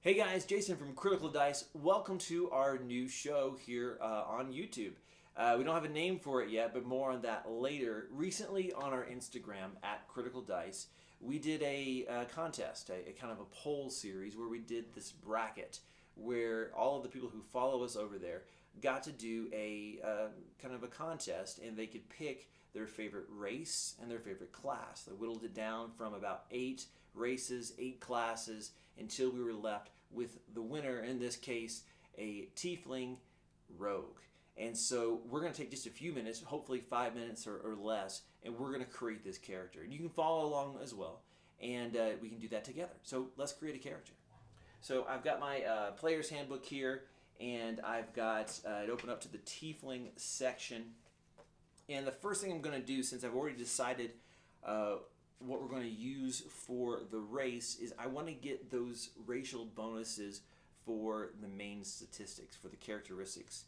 Hey guys, Jason from Critical Dice. Welcome to our new show here on YouTube. We don't have a name for it yet, but more on that later. Recently on our Instagram at Critical Dice, we did a contest, a kind of a poll series where we did this bracket where all of the people who follow us over there got to do a kind of a contest, and they could pick their favorite race and their favorite class. They whittled it down from about 8 races, 8 classes, until we were left with the winner, in this case, a Tiefling rogue. And so we're going to take just a few minutes, hopefully 5 minutes or less, and we're going to create this character. And you can follow along as well, and we can do that together. So let's create a character. So I've got my player's handbook here, and I've got it open up to the Tiefling section. And the first thing I'm going to do, since I've already decided what we're going to use for the race, is I want to get those racial bonuses for the main statistics, for the characteristics.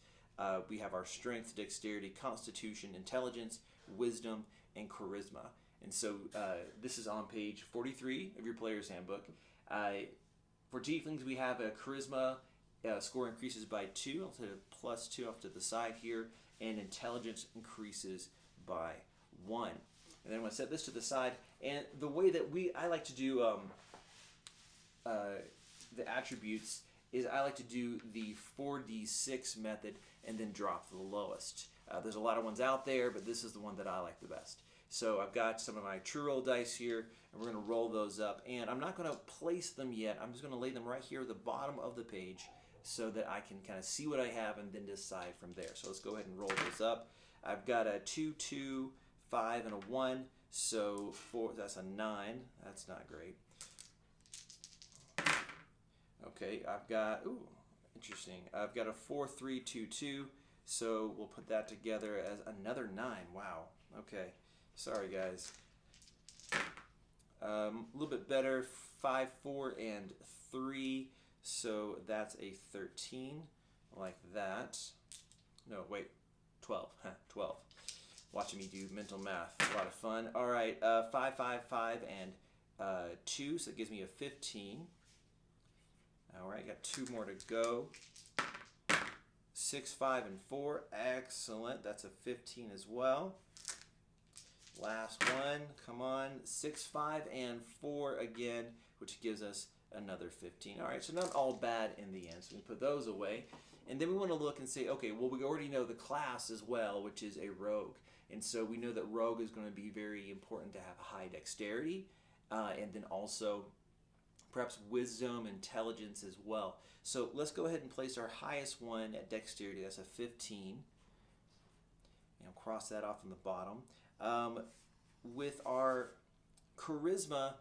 We have our strength, dexterity, constitution, intelligence, wisdom, and charisma. And so this is on page 43 of your player's handbook. For Tieflings, we have a charisma score increases by 2. I'll set a plus 2 off to the side here, and intelligence increases by 1. And then I'm going to set this to the side. And the way that I like to do the attributes is I like to do the 4d6 method and then drop the lowest. There's a lot of ones out there, but this is the one that I like the best. So I've got some of my true roll dice here, and we're going to roll those up. And I'm not going to place them yet. I'm just going to lay them right here at the bottom of the page so that I can kind of see what I have and then decide from there. So let's go ahead and roll those up. I've got a 2, 2, 5, and a 1. So 4, that's a 9. That's not great. Okay, I've got, interesting. I've got a 4, 3, 2, 2. So we'll put that together as another 9. Wow. Okay. Sorry, guys. A little bit better. 5, 4, and 3. So that's a 13, like that. No, wait. 12. 12. Watching me do mental math. A lot of fun. All right. 5, 5, 5, and 2. So it gives me a 15. All right. Got 2 more to go. 6, 5, and 4. Excellent. That's a 15 as well. Last one, come on, 6, 5, and 4 again, which gives us another 15. All right, so not all bad in the end. So we put those away. And then we want to look and say, okay, well, we already know the class as well, which is a rogue. And so we know that rogue is going to be very important to have high dexterity, and then also perhaps wisdom, intelligence as well. So let's go ahead and place our highest one at dexterity. That's a 15. And cross that off on the bottom. With our charisma,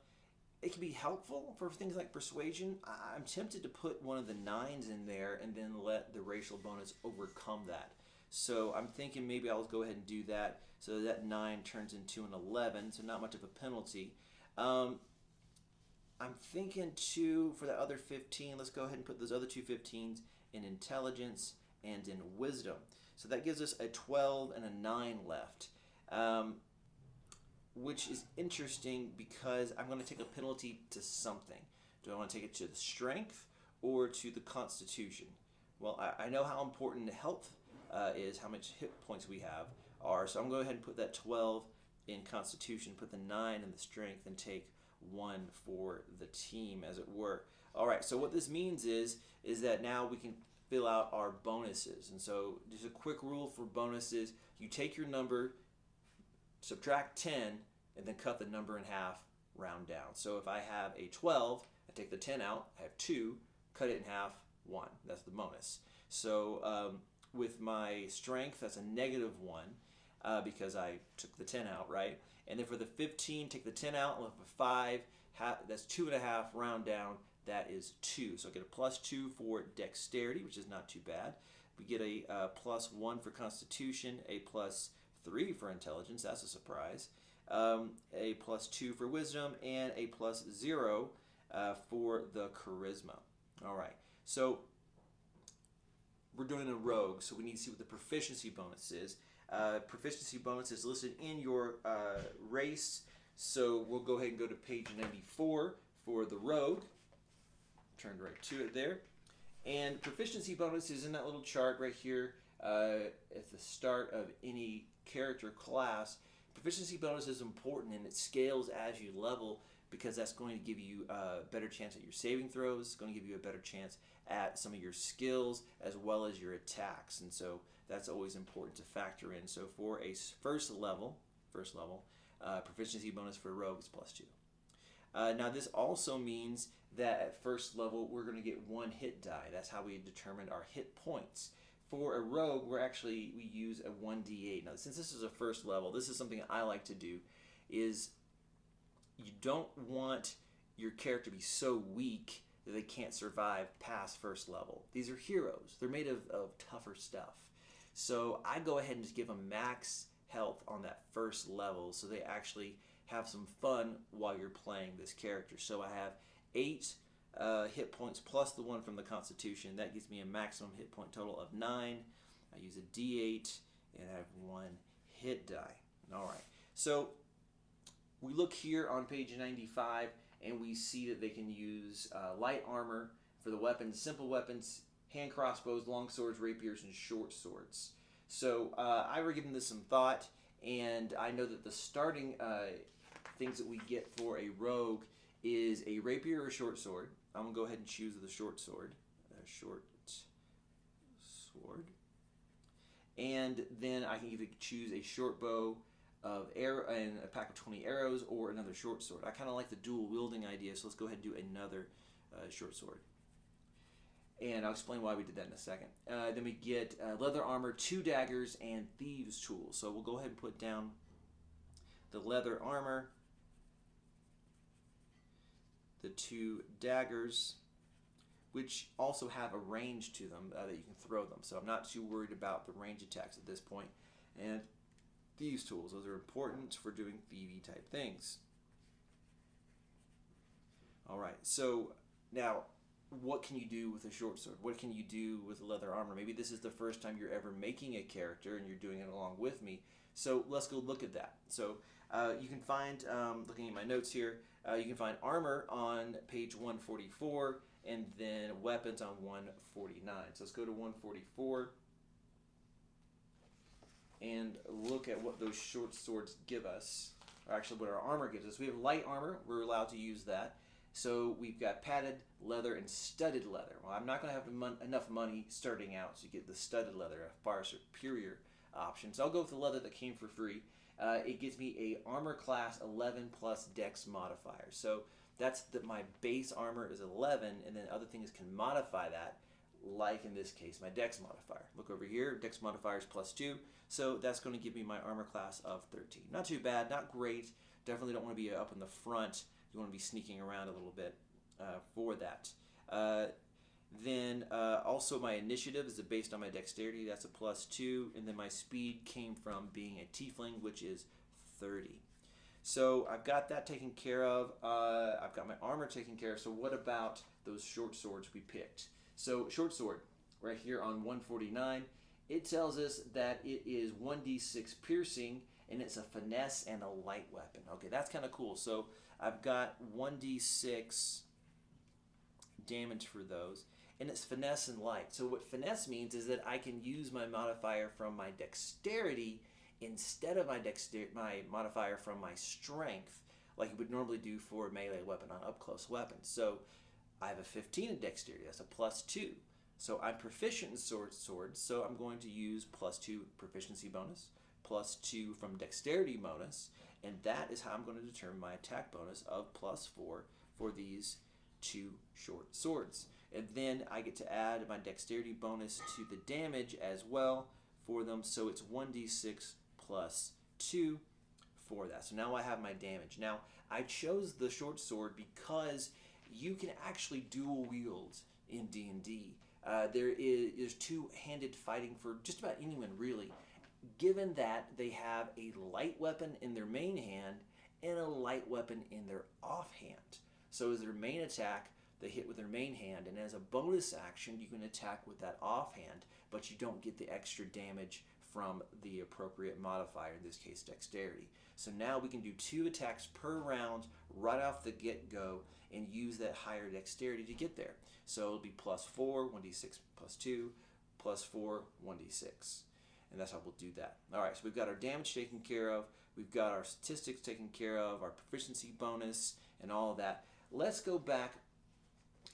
it can be helpful for things like persuasion. I'm tempted to put one of the 9s in there and then let the racial bonus overcome that. So I'm thinking maybe I'll go ahead and do that so that 9 turns into an 11, so not much of a penalty. I'm thinking too, for the other 15, let's go ahead and put those other 2 15s in intelligence and in wisdom. So that gives us a 12 and a 9 left. Which is interesting because I'm going to take a penalty to something. Do I want to take it to the strength or to the constitution? Well, I know how important the health is, how much hit points we are. So I'm going to go ahead and put that 12 in constitution, put the 9 in the strength, and take 1 for the team, as it were. All right, so what this means is that now we can fill out our bonuses. And so just a quick rule for bonuses: you take your number, subtract 10, and then cut the number in half, round down. So if I have a 12, I take the 10 out, I have 2, cut it in half, 1. That's the bonus. So with my strength, that's a negative 1 because I took the 10 out, right? And then for the 15, take the 10 out, left with 5, that's 2.5, round down, that is 2. So I get a plus 2 for dexterity, which is not too bad. We get a plus 1 for constitution, a plus 3 for intelligence, that's a surprise, a plus 2 for wisdom, and a plus 0 for the charisma. All right, so we're doing a rogue, so we need to see what the proficiency bonus is. Proficiency bonus is listed in your race, so we'll go ahead and go to page 94 for the rogue. turned right to it there. And proficiency bonus is in that little chart right here at the start of any character class. Proficiency bonus is important, and it scales as you level because that's going to give you a better chance at your saving throws. It's going to give you a better chance at some of your skills as well as your attacks, and so that's always important to factor in. So for a first level, proficiency bonus for rogue is +2. Now this also means that at first level we're going to get 1 hit die. That's how we determine our hit points. For a rogue, we use a 1d8. Now since this is a first level, this is something I like to do, is you don't want your character to be so weak that they can't survive past first level. These are heroes. They're made of tougher stuff. So I go ahead and just give them max health on that first level so they actually have some fun while you're playing this character. So I have 8 hit points plus the 1 from the Constitution. That gives me a maximum hit point total of 9. I use a d8 and I have 1 hit die. Alright, so we look here on page 95 and we see that they can use light armor for the weapons, simple weapons, hand crossbows, long swords, rapiers, and short swords. So I were giving this some thought, and I know that the starting things that we get for a rogue is a rapier or a short sword. I'm going to go ahead and choose the short sword. And then I can either choose a short bow of arrow and a pack of 20 arrows or another short sword. I kind of like the dual wielding idea, so let's go ahead and do another short sword. And I'll explain why we did that in a second. Then we get leather armor, 2 daggers, and thieves' tools. So we'll go ahead and put down the leather armor, the 2 daggers, which also have a range to them that you can throw them. So I'm not too worried about the range attacks at this point. And thieves' tools, those are important for doing thievy type things. Alright, so now what can you do with a short sword? What can you do with leather armor? Maybe this is the first time you're ever making a character and you're doing it along with me. So let's go look at that. So you can find, looking at my notes here, you can find armor on page 144 and then weapons on 149. So let's go to 144 and look at what those short swords give us, or actually what our armor gives us. We have light armor, we're allowed to use that. So we've got padded leather and studded leather. Well, I'm not going to have enough money starting out to get the studded leather, a far superior option. So I'll go with the leather that came for free. It gives me a armor class 11 plus dex modifier. So that's my base armor is 11, and then other things can modify that, like in this case, my dex modifier. Look over here, dex modifier is +2, so that's going to give me my armor class of 13. Not too bad, not great. Definitely don't want to be up in the front. You want to be sneaking around a little bit for that. Then also my initiative is based on my dexterity. That's a +2, and then my speed came from being a tiefling, which is 30. So I've got that taken care of. I've got my armor taken care of. So what about those short swords we picked? So short sword, right here on 149, it tells us that it is 1d6 piercing, and it's a finesse and a light weapon. Okay, that's kind of cool. So I've got 1d6 damage for those, and it's finesse and light. So what finesse means is that I can use my modifier from my dexterity instead of my modifier from my strength, like you would normally do for a melee weapon on up-close weapons. So I have a 15 in dexterity. That's a +2. So I'm proficient in swords, so I'm going to use +2 proficiency bonus, +2 from dexterity bonus, and that is how I'm going to determine my attack bonus of +4 for these 2 short swords. And then I get to add my dexterity bonus to the damage as well for them, so it's 1d6 +2 for that. So now I have my damage. Now I chose the short sword because you can actually dual wield in D&D. There's two-handed fighting for just about anyone really, given that they have a light weapon in their main hand and a light weapon in their offhand. So as their main attack, they hit with their main hand, and as a bonus action, you can attack with that offhand, but you don't get the extra damage from the appropriate modifier, in this case dexterity. So now we can do 2 attacks per round right off the get-go and use that higher dexterity to get there. So it'll be +4, 1d6 plus 2, +4, 1d6. And that's how we'll do that. All right, so we've got our damage taken care of. We've got our statistics taken care of, our proficiency bonus, and all of that. Let's go back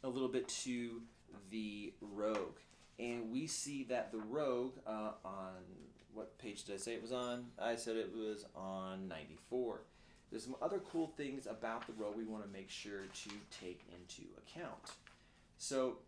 a little bit to the rogue. And we see that the rogue, on what page did I say it was on? I said it was on 94. There's some other cool things about the rogue we want to make sure to take into account. So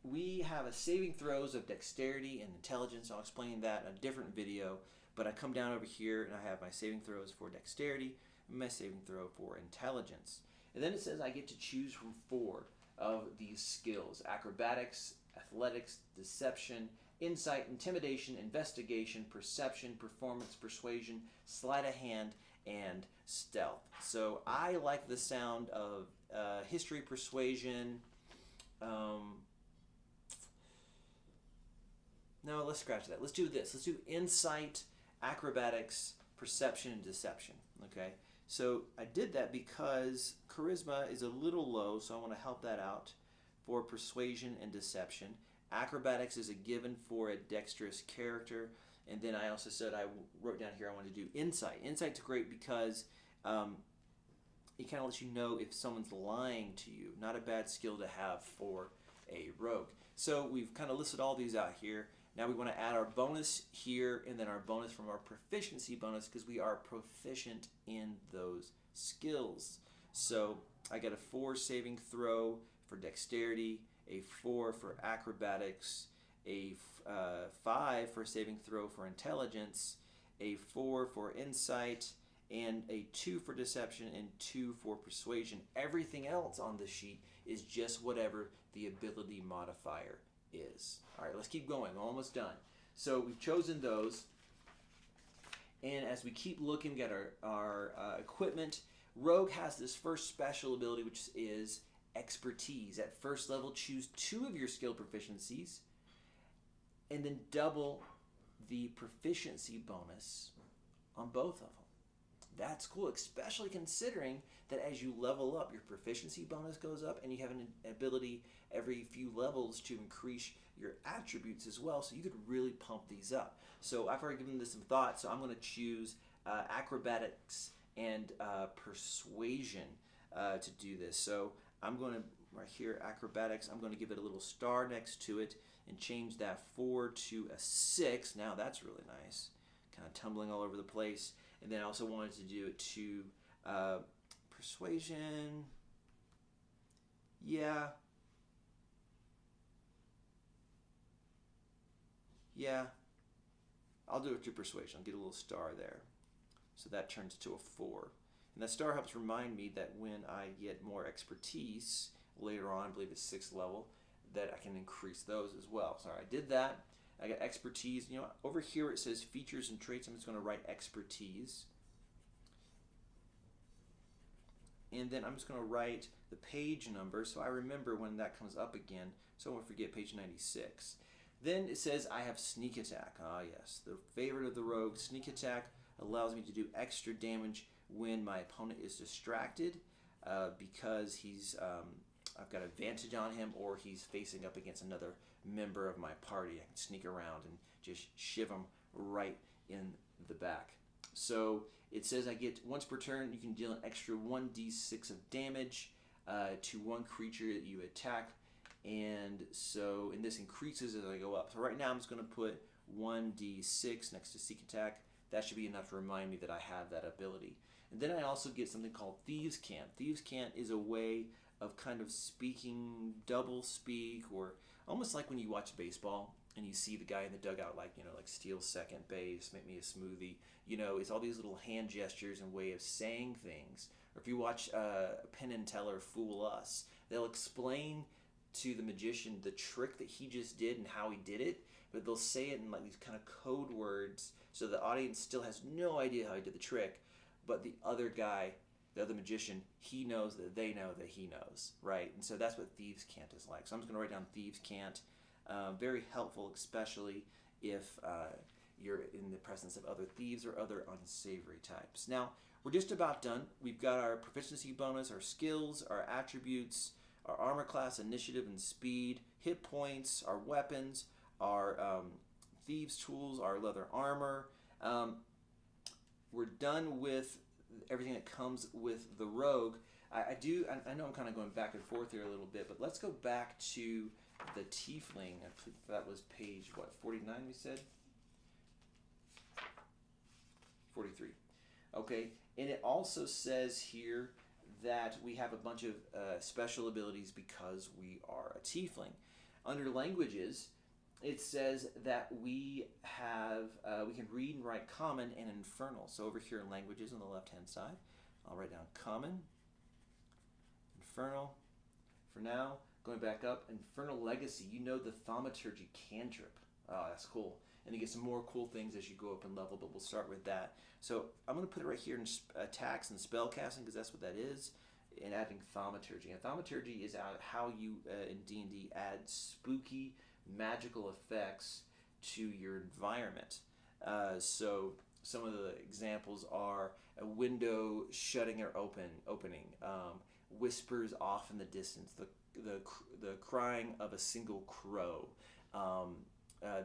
we have a saving throws of dexterity and intelligence. I'll explain that in a different video. But I come down over here and I have my saving throws for dexterity and my saving throw for intelligence. And then it says I get to choose from 4 of these skills: acrobatics, athletics, deception, insight, intimidation, investigation, perception, performance, persuasion, sleight of hand, and stealth. So I like the sound of history, persuasion. No, let's scratch that. Let's do this. Let's do insight, acrobatics, perception, and deception. Okay? So I did that because charisma is a little low, so I want to help that out for persuasion and deception. Acrobatics is a given for a dexterous character. And then I also said, I wrote down here I want to do insight. Insight's great because it kind of lets you know if someone's lying to you. Not a bad skill to have for a rogue. So we've kind of listed all these out here. Now we want to add our bonus here and then our bonus from our proficiency bonus because we are proficient in those skills. So I got a 4 saving throw for dexterity, a 4 for acrobatics, a 5 for saving throw for intelligence, a 4 for insight, and a 2 for deception and 2 for persuasion. Everything else on the sheet is just whatever the ability modifier is. All right, let's keep going. We're almost done. So we've chosen those. And as we keep looking at our equipment, Rogue has this first special ability, which is expertise. At first level, choose 2 of your skill proficiencies and then double the proficiency bonus on both of them. That's cool, especially considering that as you level up, your proficiency bonus goes up and you have an ability every few levels to increase your attributes as well, so you could really pump these up. So I've already given this some thought, so I'm going to choose acrobatics and persuasion to do this. So I'm going to, right here, acrobatics, I'm going to give it a little star next to it and change that 4 to a 6. Now that's really nice. Kind of tumbling all over the place. And then I also wanted to do it to persuasion. Yeah. I'll do it to persuasion. I'll get a little star there. So that turns to a 4. And that star helps remind me that when I get more expertise later on, I believe it's 6th level, that I can increase those as well. So I did that. I got expertise. You know, over here it says features and traits. I'm just going to write expertise. And then I'm just going to write the page number so I remember when that comes up again, so I won't forget page 96. Then it says I have sneak attack. Ah yes, the favorite of the rogue. Sneak attack allows me to do extra damage when my opponent is distracted because he's I've got advantage on him or he's facing up against another member of my party. I can sneak around and just shiv him right in the back. So it says I get, once per turn, you can deal an extra 1d6 of damage to one creature that you attack. And so, and this increases as I go up. So right now I'm just going to put 1d6 next to sneak attack. That should be enough to remind me that I have that ability. And then I also get something called Thieves' Cant. Thieves' Cant is a way of kind of speaking double speak, or almost like when you watch baseball and you see the guy in the dugout, like, you know, like steal second base, make me a smoothie. You know, it's all these little hand gestures and way of saying things. Or if you watch Penn and Teller Fool Us, they'll explain to the magician the trick that he just did and how he did it, but they'll say it in like these kind of code words so the audience still has no idea how he did the trick, but the other guy, the other magician, he knows that they know that he knows, right? And so that's what Thieves' Cant is like. So I'm just going to write down Thieves' Cant. Very helpful, especially if you're in the presence of other thieves or other unsavory types. Now, we're just about done. We've got our proficiency bonus, our skills, our attributes, our armor class, initiative, and speed, hit points, our weapons, our thieves' tools, our leather armor. We're done with everything that comes with the rogue. I know I'm kind of going back and forth here a little bit, but let's go back to the Tiefling. That was page, 49 we said? 43. Okay, and it also says here that we have a bunch of special abilities because we are a Tiefling. Under languages, it says that we can read and write Common and Infernal. So over here in languages on the left-hand side, I'll write down Common, Infernal. For now, going back up, Infernal Legacy. You know the Thaumaturgy cantrip. Oh, that's cool. And you get some more cool things as you go up in level, but we'll start with that. So I'm going to put it right here in attacks and spellcasting because that's what that is, and adding Thaumaturgy. And Thaumaturgy is how you in D&D add spooky magical effects to your environment. So some of the examples are a window shutting or opening, whispers off in the distance, the crying of a single crow,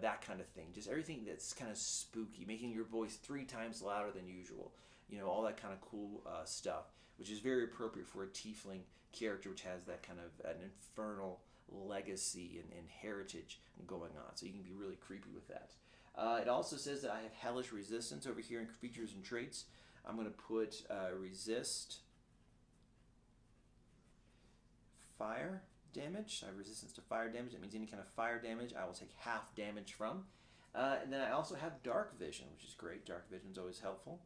that kind of thing. Just everything that's kind of spooky, making your voice 3 times louder than usual. You know, all that kind of cool stuff, which is very appropriate for a Tiefling character, which has that kind of an infernal legacy and heritage going on. So you can be really creepy with that. It also says that I have hellish resistance over here in features and traits. I'm going to put resist fire damage. I have resistance to fire damage. That means any kind of fire damage I will take half damage from. And then I also have dark vision, which is great. Dark vision is always helpful.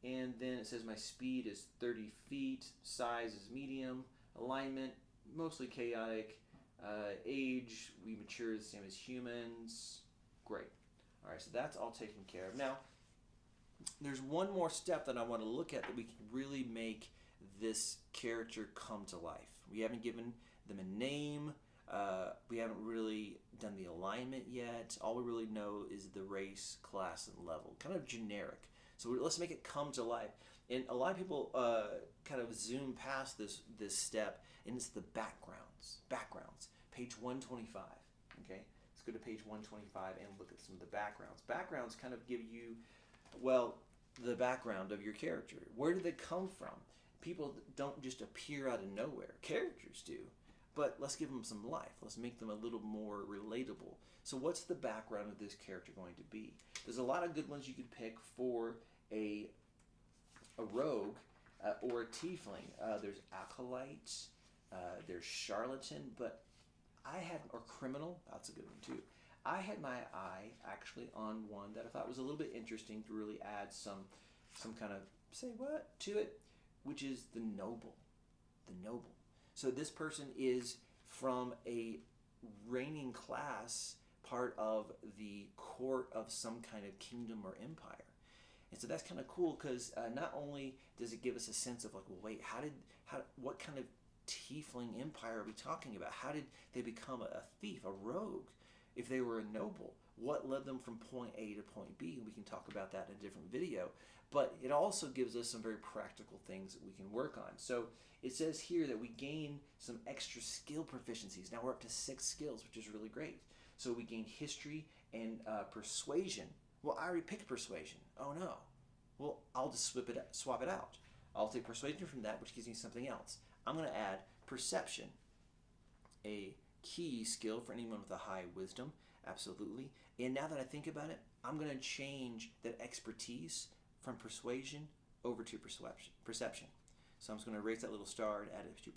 And then it says my speed is 30 feet, size is medium, alignment, mostly chaotic, age, we mature the same as humans. Great. All right, so that's all taken care of. Now, there's one more step that I want to look at that we can really make this character come to life. We haven't given them a name. We haven't really done the alignment yet. All we really know is the race, class, and level. Kind of generic. So let's make it come to life. And a lot of people kind of zoom past this step, and it's the backgrounds. Backgrounds. Page 125. Okay? Let's go to page 125 and look at some of the backgrounds. Backgrounds kind of give you, well, the background of your character. Where do they come from? People don't just appear out of nowhere. Characters do. But let's give them some life. Let's make them a little more relatable. So what's the background of this character going to be? There's a lot of good ones you could pick for a rogue or a tiefling. There's acolyte, there's charlatan, but or criminal, that's a good one too. I had my eye actually on one that I thought was a little bit interesting to really add some kind of, to it, which is the noble. The noble. So this person is from a reigning class, part of the court of some kind of kingdom or empire. And so that's kind of cool because not only does it give us a sense of like, well, wait, what kind of tiefling empire are we talking about? How did they become a thief, a rogue, if they were a noble? What led them from point A to point B? We can talk about that in a different video. But it also gives us some very practical things that we can work on. So it says here that we gain some extra skill proficiencies. Now we're up to 6 skills, which is really great. So we gain history and persuasion. Well, I already picked persuasion. Oh no. Well, I'll just swap it out. I'll take persuasion from that, which gives me something else. I'm going to add perception, a key skill for anyone with a high wisdom, absolutely. And now that I think about it, I'm going to change that expertise from persuasion over to perception. So I'm just going to erase that little star and add it to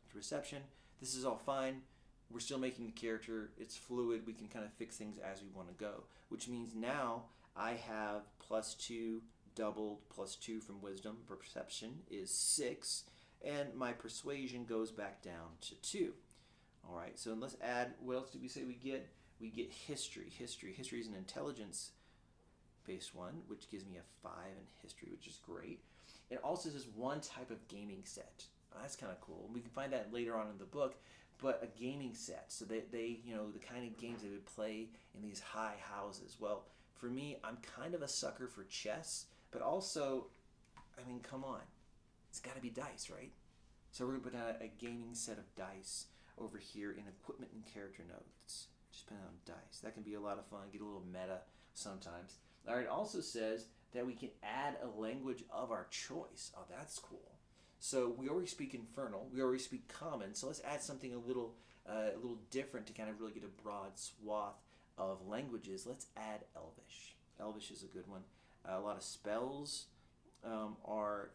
perception. This is all fine. We're still making the character. It's fluid. We can kind of fix things as we want to go, which means now I have +2 doubled, +2 from wisdom. Perception is 6, and my persuasion goes back down to 2. All right, so let's add, what else did we say we get? We get history. History is an intelligence-based one, which gives me a 5 in history, which is great. It also says one type of gaming set. That's kind of cool. We can find that later on in the book. But a gaming set, so they the kind of games they would play in these high houses. Well, for me, I'm kind of a sucker for chess, but also, I mean, come on, it's got to be dice, right? So we're gonna put out a gaming set of dice over here in equipment and character notes. Just put on dice. That can be a lot of fun. Get a little meta sometimes. All right. It also says that we can add a language of our choice. Oh, that's cool. So we already speak Infernal, we already speak Common, so let's add something a little different to kind of really get a broad swath of languages. Let's add Elvish. Elvish is a good one. A lot of spells are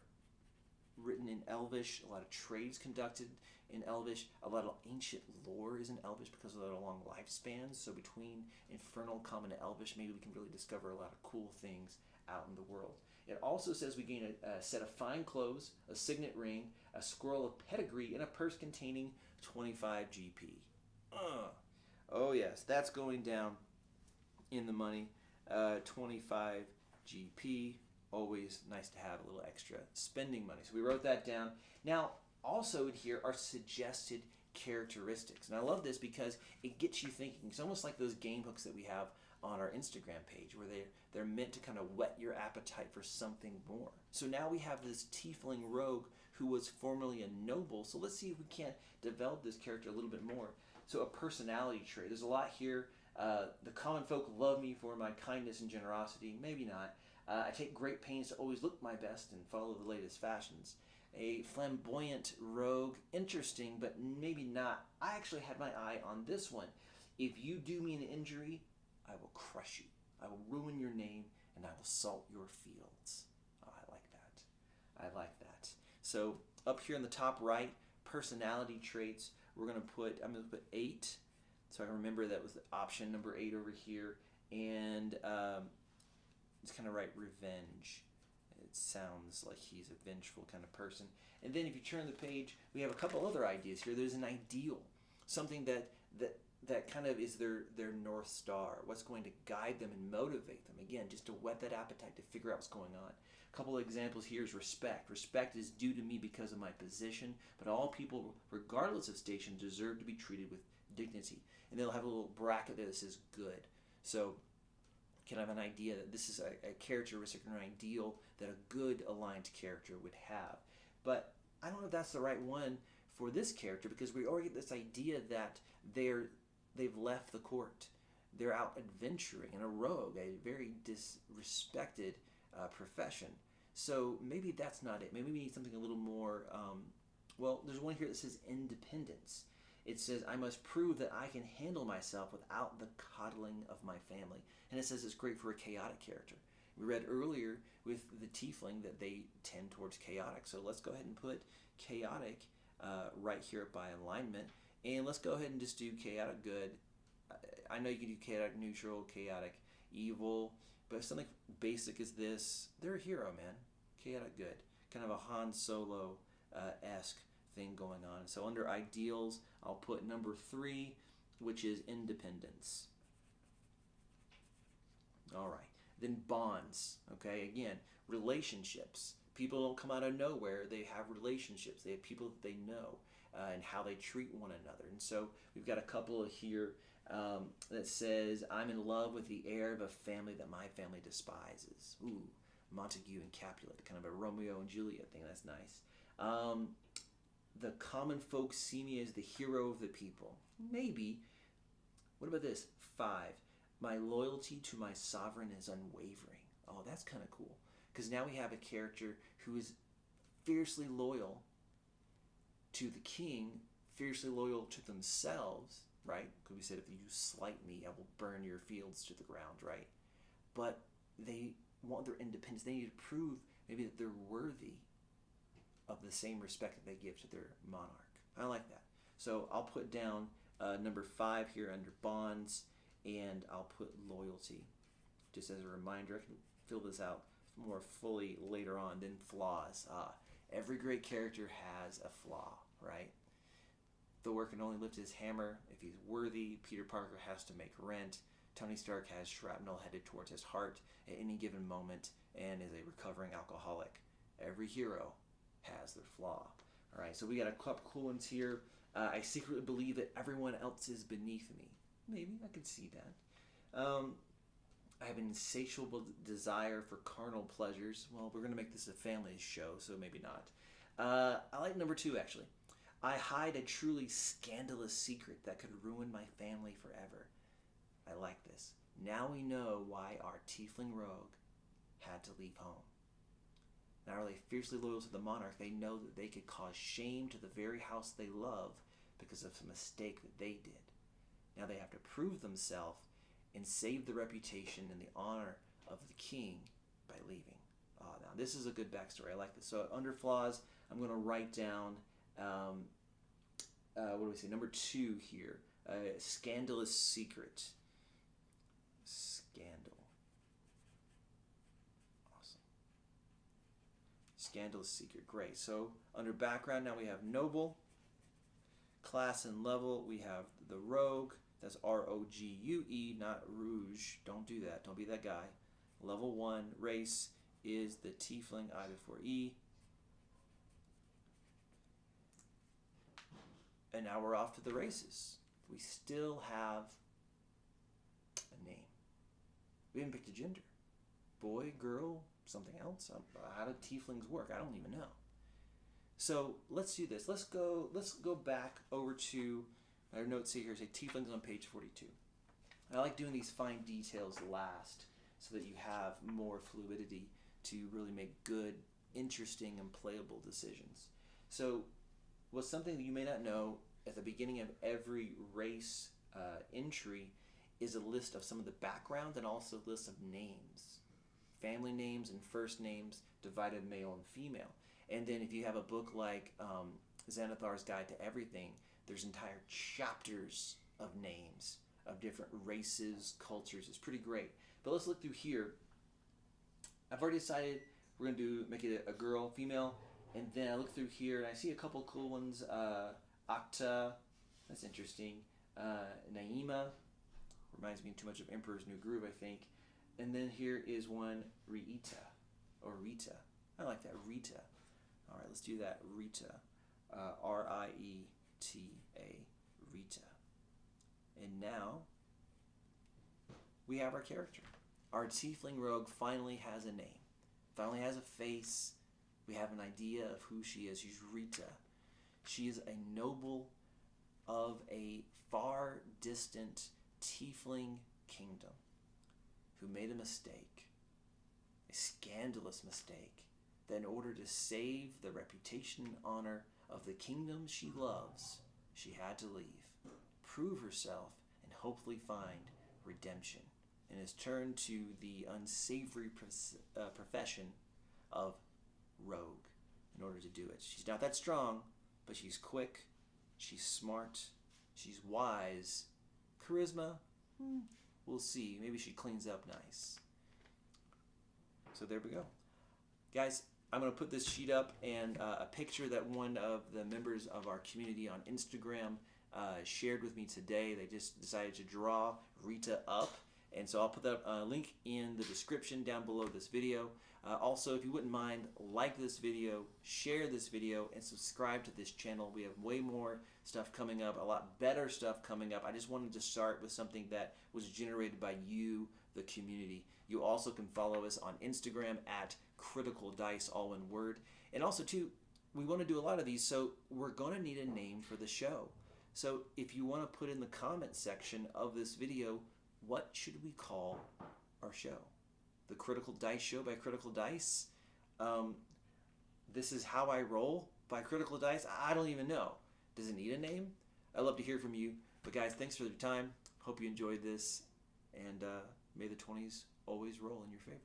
written in Elvish, a lot of trades conducted in Elvish, a lot of ancient lore is in Elvish because of their long lifespans. So between Infernal, Common, and Elvish, maybe we can really discover a lot of cool things out in the world. It also says we gain a set of fine clothes, a signet ring, a scroll of pedigree, and a purse containing 25 GP. Oh yes, that's going down in the money. 25 GP, always nice to have a little extra spending money. So we wrote that down. Now, also in here are suggested characteristics. And I love this because it gets you thinking. It's almost like those game hooks that we have on our Instagram page where they're meant to kind of whet your appetite for something more. So now we have this Tiefling rogue who was formerly a noble. So let's see if we can't develop this character a little bit more. So a personality trait. There's a lot here. The common folk love me for my kindness and generosity. Maybe not. I take great pains to always look my best and follow the latest fashions. A flamboyant rogue, interesting, but maybe not. I actually had my eye on this one. If you do me an injury, I will crush you. I will ruin your name, and I will salt your fields. Oh, I like that. I like that. So up here in the top right, personality traits. I'm going to put 8. So I can remember that was the option number 8 over here, and it's kind of right, revenge. It sounds like he's a vengeful kind of person. And then if you turn the page, we have a couple other ideas here. There's an ideal, something that kind of is their North Star, what's going to guide them and motivate them. Again, just to whet that appetite to figure out what's going on. A couple of examples here is respect. Respect is due to me because of my position, but all people, regardless of station, deserve to be treated with dignity. And they'll have a little bracket there that says good. So can I have an idea that this is a characteristic or an ideal that a good aligned character would have. But I don't know if that's the right one for this character because we already get this idea that they've left the court. They're out adventuring, and a rogue, a very disrespected profession. So maybe that's not it. Maybe we need something a little more, well, there's one here that says independence. It says, I must prove that I can handle myself without the coddling of my family. And it says it's great for a chaotic character. We read earlier with the Tiefling that they tend towards chaotic. So let's go ahead and put chaotic right here by alignment. And let's go ahead and just do chaotic good. I know you can do chaotic neutral, chaotic evil, but something basic as this, they're a hero, man. Chaotic good. Kind of a Han Solo-esque thing going on. So under ideals, I'll put number 3, which is independence. All right. Then bonds. Okay, again, relationships. People don't come out of nowhere. They have relationships. They have people that they know and how they treat one another. And so we've got a couple here that says, I'm in love with the heir of a family that my family despises. Ooh, Montague and Capulet, kind of a Romeo and Juliet thing. That's nice. The common folk see me as the hero of the people. Maybe. What about this? 5. My loyalty to my sovereign is unwavering. Oh, that's kind of cool. Because now we have a character who is fiercely loyal to the king, fiercely loyal to themselves, right? Because we said, if you slight me, I will burn your fields to the ground, right? But they want their independence. They need to prove maybe that they're worthy of the same respect that they give to their monarch. I like that. So I'll put down number 5 here under bonds, and I'll put loyalty. Just as a reminder, I can fill this out more fully later on. Then flaws. Every great character has a flaw, right? Thor can only lift his hammer if he's worthy. Peter Parker has to make rent. Tony Stark has shrapnel headed towards his heart at any given moment and is a recovering alcoholic. Every hero has their flaw. All right, so we got a couple cool ones here. I secretly believe that everyone else is beneath me. Maybe I could see that. I have an insatiable desire for carnal pleasures. Well, we're going to make this a family show, so maybe not. I like number 2, actually. I hide a truly scandalous secret that could ruin my family forever. I like this. Now we know why our Tiefling rogue had to leave home. Not only fiercely loyal to the monarch, they know that they could cause shame to the very house they love because of a mistake that they did. Now they have to prove themselves and save the reputation and the honor of the king by leaving. Now this is a good backstory. I like this. So under flaws, I'm going to write down, what do we say, number 2 here. Scandalous secret. Scandal. Awesome. Scandalous secret. Great. So under background, now we have noble. Class and level, we have the rogue. That's R-O-G-U-E, not rouge. Don't do that. Don't be that guy. Level 1, race is the Tiefling, I before E. And now we're off to the races. We still have a name. We haven't picked a gender. Boy, girl, something else. How do Tieflings work? I don't even know. So let's do this. Let's go back over to our notes here. Say Tieflings on page 42. I like doing these fine details last so that you have more fluidity to really make good, interesting, and playable decisions. So what's something that you may not know, at the beginning of every race entry is a list of some of the background and also a list of names. Family names and first names divided male and female. And then if you have a book like Xanathar's Guide to Everything, there's entire chapters of names of different races, cultures. It's pretty great. But let's look through here. I've already decided we're going to make it a girl, female. And then I look through here and I see a couple cool ones. Akta, that's interesting. Naima, reminds me too much of Emperor's New Groove, I think. And then here is one, Rita, or Rita. I like that, Rita. All right, let's do that, Rita. R-I-E-T-A, Rita. And now we have our character. Our Tiefling rogue finally has a name, finally has a face. We have an idea of who she is. She's Rita. She is a noble of a far distant Tiefling kingdom who made a mistake, a scandalous mistake, that in order to save the reputation and honor of the kingdom she loves, she had to leave, prove herself, and hopefully find redemption, and has turned to the unsavory profession of rogue in order to do it. She's not that strong, but she's quick, she's smart, she's wise. Charisma? We'll see. Maybe she cleans up nice. So there we go. Guys, I'm going to put this sheet up and a picture that one of the members of our community on Instagram shared with me today. They just decided to draw Rita up. And so I'll put that link in the description down below this video. Also, if you wouldn't mind, like this video, share this video, and subscribe to this channel. We have way more stuff coming up, a lot better stuff coming up. I just wanted to start with something that was generated by you, the community. You also can follow us on Instagram at Critical Dice, all one word. And also, too, we want to do a lot of these, so we're going to need a name for the show. So if you want to put in the comment section of this video, what should we call our show? The Critical Dice Show by Critical Dice? This is How I Roll by Critical Dice? I don't even know. Does it need a name? I'd love to hear from you. But guys, thanks for your time. Hope you enjoyed this. And may the 20s always roll in your favor.